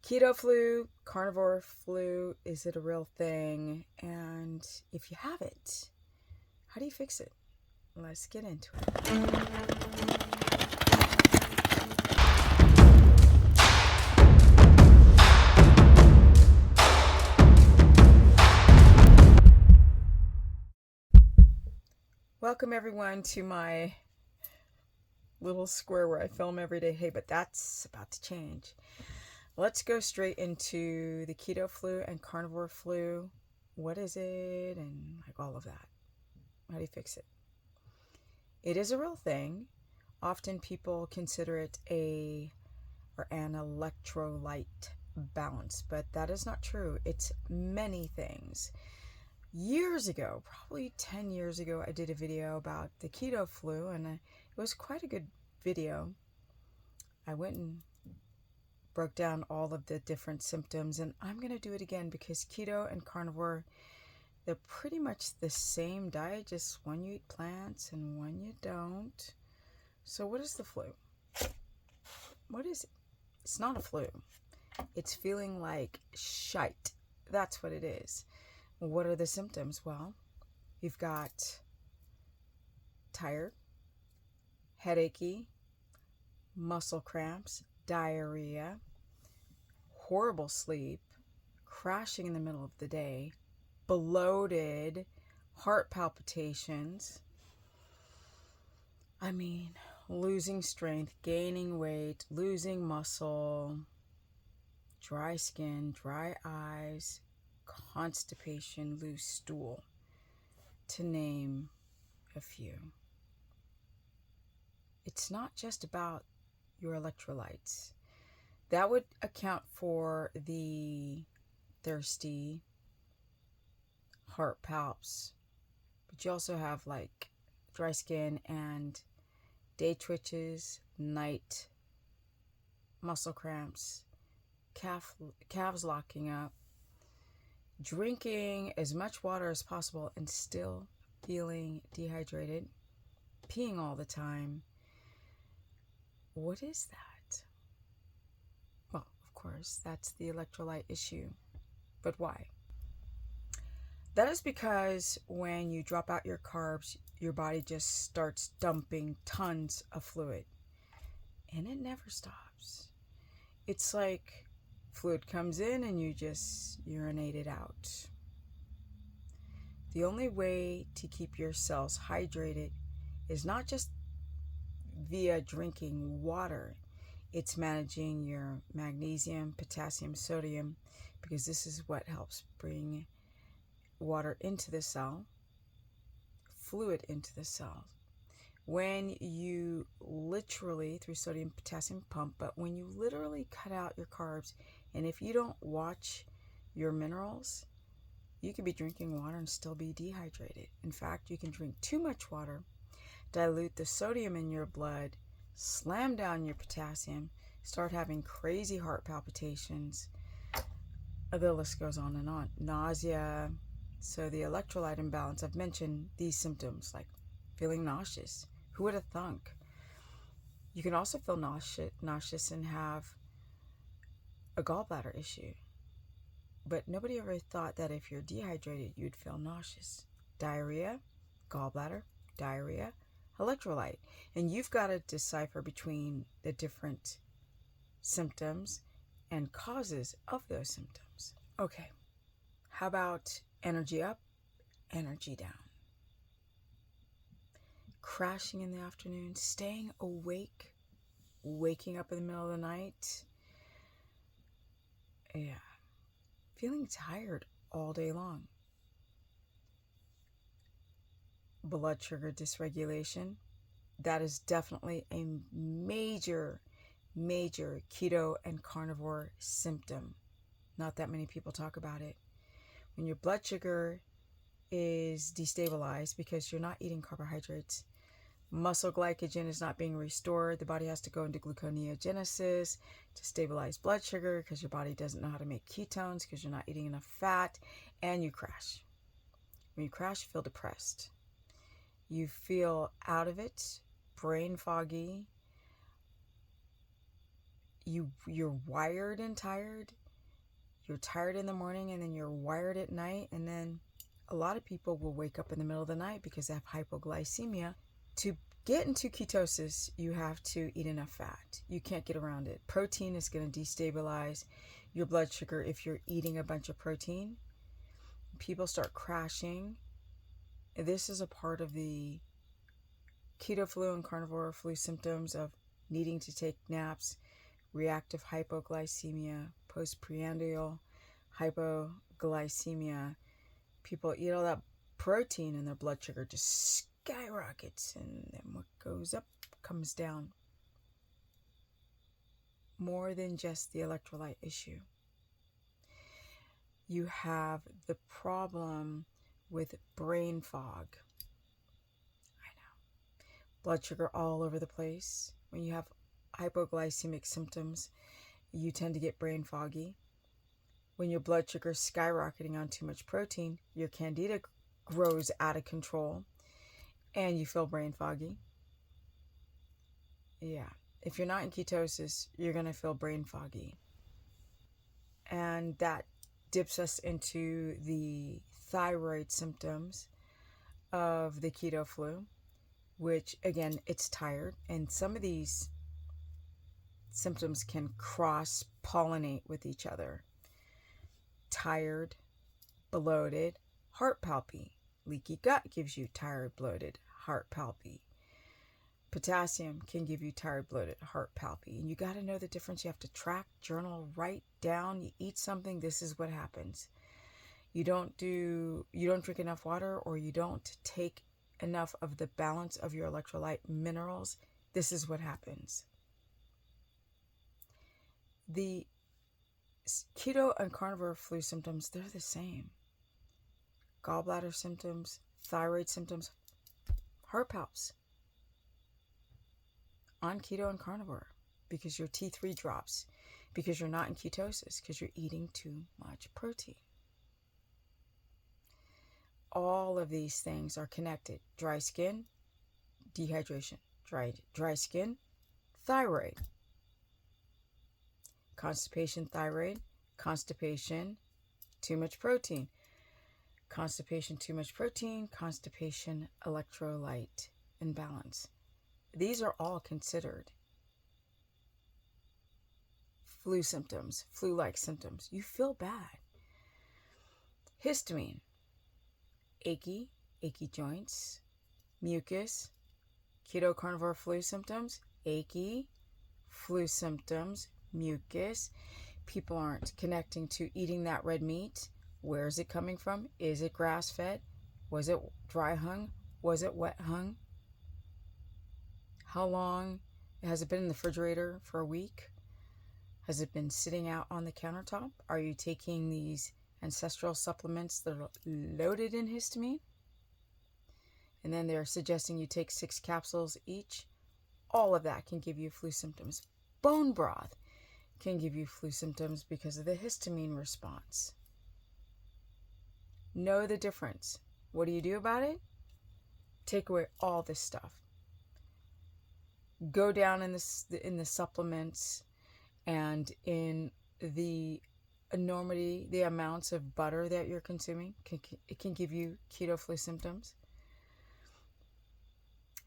Keto flu, carnivore flu, is it a real thing? And if you have it, how do you fix it? Let's get into it. Welcome everyone to my little square where I film every day. Hey, but that's about to change. Let's go straight into the keto flu and carnivore flu. What is it? And like all of that. How do you fix it? It is a real thing. Often people consider it an electrolyte balance, but that is not true. It's many things. Years ago, probably 10 years ago, I did a video about the keto flu, and it was quite a good video. I went and broke down all of the different symptoms, and I'm going to do it again because keto and carnivore, they're pretty much the same diet, just one you eat plants and one you don't. So what is the flu? What is it? It's not a flu. It's feeling like shite. That's what it is. What are the symptoms? Well, you've got tired, headachy, muscle cramps, diarrhea, horrible sleep, crashing in the middle of the day, bloated, heart palpitations. Losing strength, gaining weight, losing muscle, dry skin, dry eyes, constipation, loose stool, to name a few. It's not just about your electrolytes. That would account for the thirsty, heart palps, but you also have like dry skin and day twitches, night muscle cramps, calves locking up, drinking as much water as possible and still feeling dehydrated, peeing all the time. What is that? Well, of course, that's the electrolyte issue. But why? That is because when you drop out your carbs, your body just starts dumping tons of fluid. And it never stops. It's like fluid comes in and you just urinate it out. The only way to keep your cells hydrated is not just via drinking water. It's managing your magnesium, potassium, sodium, because this is what helps bring water into the cell, fluid into the cell. When you literally, through sodium, potassium pump, but when you literally cut out your carbs, and if you don't watch your minerals, you could be drinking water and still be dehydrated. In fact, you can drink too much water, dilute the sodium in your blood, slam down your potassium, start having crazy heart palpitations. The list goes on and on. Nausea. So the electrolyte imbalance, I've mentioned these symptoms like feeling nauseous. Who would have thunk? You can also feel nauseous and have a gallbladder issue. But nobody ever thought that if you're dehydrated, you'd feel nauseous. Diarrhea, gallbladder, diarrhea, electrolyte. And you've got to decipher between the different symptoms and causes of those symptoms. Okay, how about energy up, energy down? Crashing in the afternoon, staying awake, waking up in the middle of the night. Yeah, feeling tired all day long. Blood sugar dysregulation. That is definitely a major keto and carnivore symptom. Not that many people talk about it. When your blood sugar is destabilized because you're not eating carbohydrates, muscle glycogen is not being restored. The body has to go into gluconeogenesis to stabilize blood sugar because your body doesn't know how to make ketones because you're not eating enough fat, and you crash. When you crash, you feel depressed. You feel out of it, brain foggy. you're wired and tired. You're tired in the morning and then you're wired at night. And then a lot of people will wake up in the middle of the night because they have hypoglycemia. To get into ketosis, you have to eat enough fat. You can't get around it. Protein is going to destabilize your blood sugar if you're eating a bunch of protein. People start crashing. This is a part of the keto flu and carnivore flu symptoms of needing to take naps, reactive hypoglycemia, postprandial hypoglycemia. People eat all that protein and their blood sugar just skyrockets, and then what goes up comes down. More than just the electrolyte issue. You have the problem with brain fog. I know. Blood sugar all over the place. When you have hypoglycemic symptoms, you tend to get brain foggy. When your blood sugar is skyrocketing on too much protein, your candida grows out of control and you feel brain foggy. Yeah, if you're not in ketosis, you're going to feel brain foggy. And that dips us into the thyroid symptoms of the keto flu, which again, it's tired. And some of these symptoms can cross-pollinate with each other. Tired, bloated, heart palpy. Leaky gut gives you tired, bloated, heart palpy. Potassium can give you tired, bloated, heart palpy. And you got to know the difference. You have to track, journal, write down. You eat something, this is what happens. You don't drink enough water, or you don't take enough of the balance of your electrolyte minerals, this is what happens. The keto and carnivore flu symptoms, they're the same. Gallbladder symptoms, thyroid symptoms, heart palps on keto and carnivore because your T3 drops, because you're not in ketosis, because you're eating too much protein. All of these things are connected. Dry skin, dehydration. Dry skin, thyroid. Constipation, thyroid. Constipation, too much protein. Constipation, too much protein. Constipation, electrolyte imbalance. These are all considered flu symptoms, flu-like symptoms. You feel bad. Histamine, achy joints, mucus, keto carnivore flu symptoms, achy, flu symptoms, mucus. People aren't connecting to eating that red meat. Where is it coming from? Is it grass-fed? Was it dry hung? Was it wet hung? How long has it been in the refrigerator? For a week? Has it been sitting out on the countertop? Are you taking these ancestral supplements that are loaded in histamine? And then they're suggesting you take 6 capsules each. All of that can give you flu symptoms. Bone broth can give you flu symptoms because of the histamine response. Know the difference. What do you do about it? Take away all this stuff. Go down in the supplements and in the enormity, the amounts of butter that you're consuming. It can give you keto flu symptoms.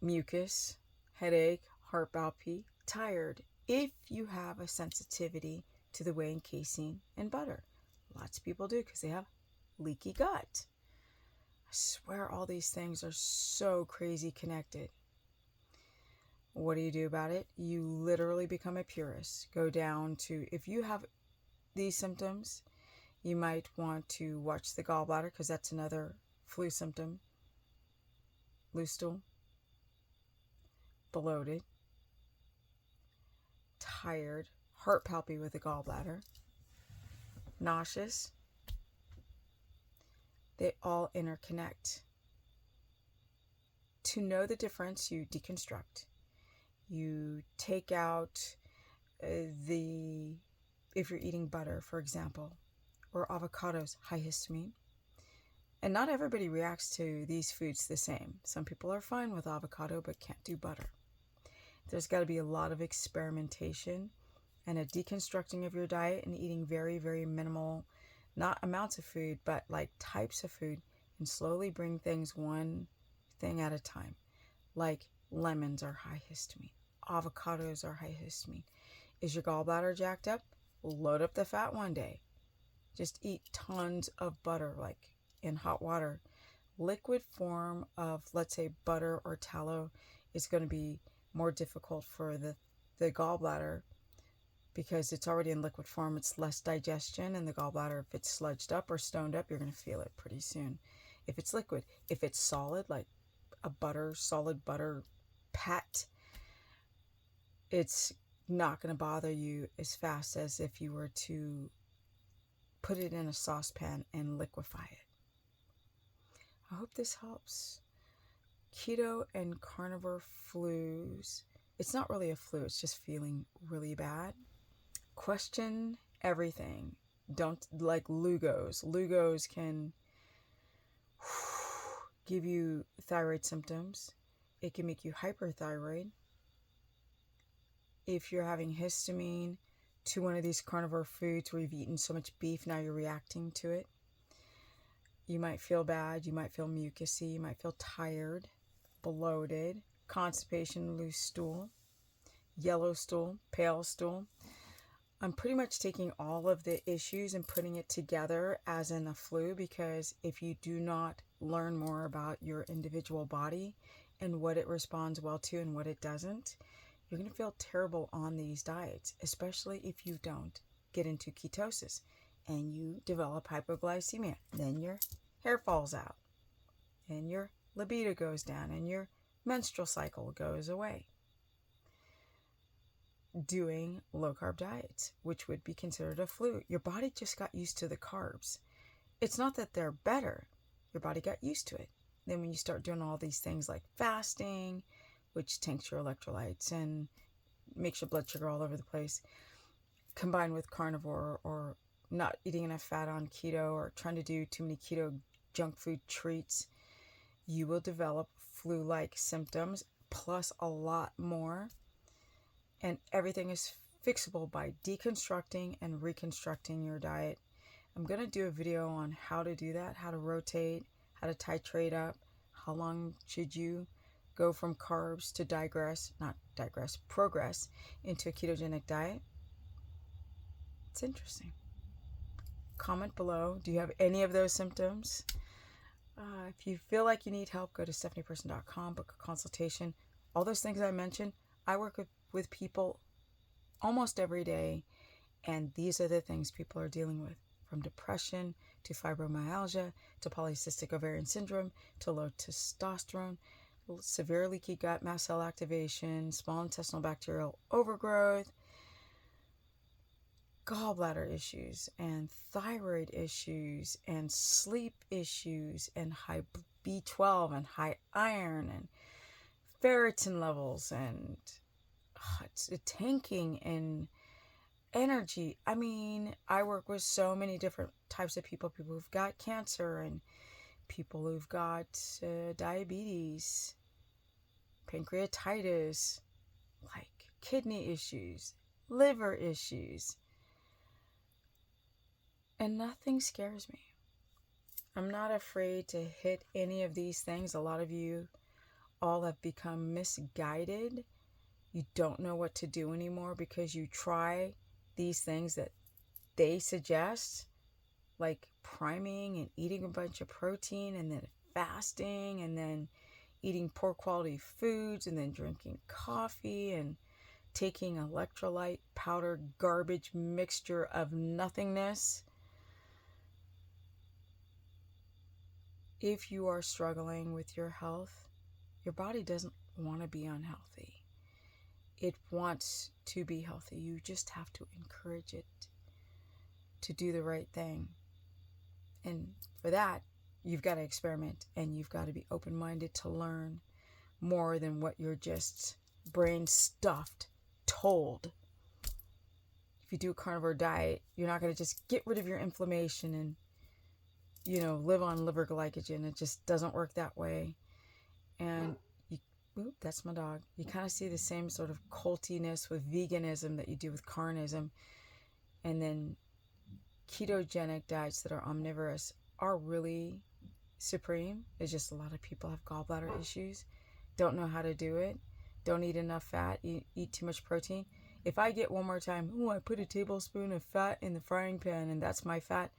Mucus, headache, heart palpy, tired, if you have a sensitivity to the whey and casein and butter. Lots of people do because they have leaky gut. I swear all these things are so crazy connected. What do you do about it? You literally become a purist. Go down to, if you have these symptoms, you might want to watch the gallbladder because that's another flu symptom. Loose stool, bloated, tired, heart palpy with the gallbladder, nauseous. They all interconnect. To know the difference, you deconstruct. You take out if you're eating butter, for example, or avocados, high histamine. And not everybody reacts to these foods the same. Some people are fine with avocado but can't do butter. There's got to be a lot of experimentation and a deconstructing of your diet and eating very, very minimal, not amounts of food, but like types of food, and slowly bring things one thing at a time. Like lemons are high histamine, avocados are high histamine. Is your gallbladder jacked up? Load up the fat one day. Just eat tons of butter, like in hot water. Liquid form of, let's say, butter or tallow is going to be more difficult for the gallbladder because it's already in liquid form. It's less digestion in the gallbladder. If it's sludged up or stoned up, you're going to feel it pretty soon. If it's liquid, if it's solid, like a solid butter pat, it's not going to bother you as fast as if you were to put it in a saucepan and liquefy it. I hope this helps. Keto and carnivore flus. It's not really a flu, it's just feeling really bad. Question everything. Don't like Lugos. Lugos can give you thyroid symptoms. It can make you hyperthyroid. If you're having histamine to one of these carnivore foods where you've eaten so much beef, now you're reacting to it. You might feel bad, you might feel mucousy, you might feel tired, bloated, constipation, loose stool, yellow stool, pale stool. I'm pretty much taking all of the issues and putting it together as in a flu, because if you do not learn more about your individual body and what it responds well to and what it doesn't, you're going to feel terrible on these diets, especially if you don't get into ketosis and you develop hypoglycemia. Then your hair falls out and your libido goes down and your menstrual cycle goes away. Doing low carb diets, which would be considered a flu. Your body just got used to the carbs. It's not that they're better. Your body got used to it. Then when you start doing all these things like fasting, which tanks your electrolytes and makes your blood sugar all over the place, combined with carnivore or not eating enough fat on keto or trying to do too many keto junk food treats, you will develop flu-like symptoms plus a lot more. And everything is fixable by deconstructing and reconstructing your diet. I'm going to do a video on how to do that, how to rotate, how to titrate up, how long should you go from carbs to progress into a ketogenic diet. It's interesting. Comment below. Do you have any of those symptoms? If you feel like you need help, go to stephanieperson.com, book a consultation. All those things I mentioned, I work with people almost every day, and these are the things people are dealing with, from depression to fibromyalgia to polycystic ovarian syndrome to low testosterone, severe leaky gut, mast cell activation, small intestinal bacterial overgrowth, gallbladder issues and thyroid issues and sleep issues and high B12 and high iron and ferritin levels and it's tanking and energy. I mean, I work with so many different types of people who've got cancer and people who've got diabetes, pancreatitis, like kidney issues, liver issues. And nothing scares me. I'm not afraid to hit any of these things. A lot of you all have become misguided. You don't know what to do anymore because you try these things that they suggest, like priming and eating a bunch of protein and then fasting and then eating poor quality foods and then drinking coffee and taking electrolyte powder garbage mixture of nothingness. If you are struggling with your health, your body doesn't want to be unhealthy. It wants to be healthy. You just have to encourage it to do the right thing. And for that, you've got to experiment and you've got to be open-minded to learn more than what you're just brain-stuffed told. If you do a carnivore diet, you're not going to just get rid of your inflammation and live on liver glycogen. It just doesn't work that way. And Oop, that's my dog. You kind of see the same sort of cultiness with veganism that you do with carnism. And then ketogenic diets that are omnivorous are really supreme. It's just a lot of people have gallbladder issues, don't know how to do it, don't eat enough fat, eat too much protein. If I get one more time, oh, I put a tablespoon of fat in the frying pan and that's my fat,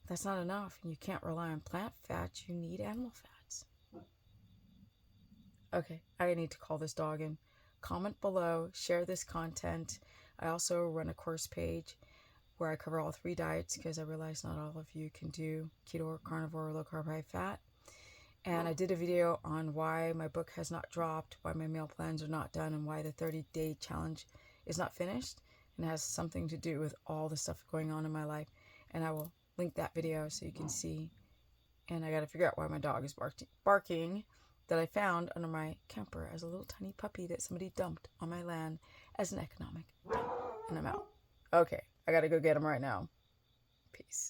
that's not enough. You can't rely on plant fats, you need animal fats. Okay, I need to call this dog in. Comment below, share this content. I also run a course page where I cover all 3 diets because I realize not all of you can do keto or carnivore or low carb high fat. And I did a video on why my book has not dropped, why my meal plans are not done, and why the 30-day challenge is not finished. And it has something to do with all the stuff going on in my life. And I will link that video so you can see. And I got to figure out why my dog is barking that I found under my camper as a little tiny puppy that somebody dumped on my land as an economic dump. And I'm out. Okay, I got to go get him right now. Peace.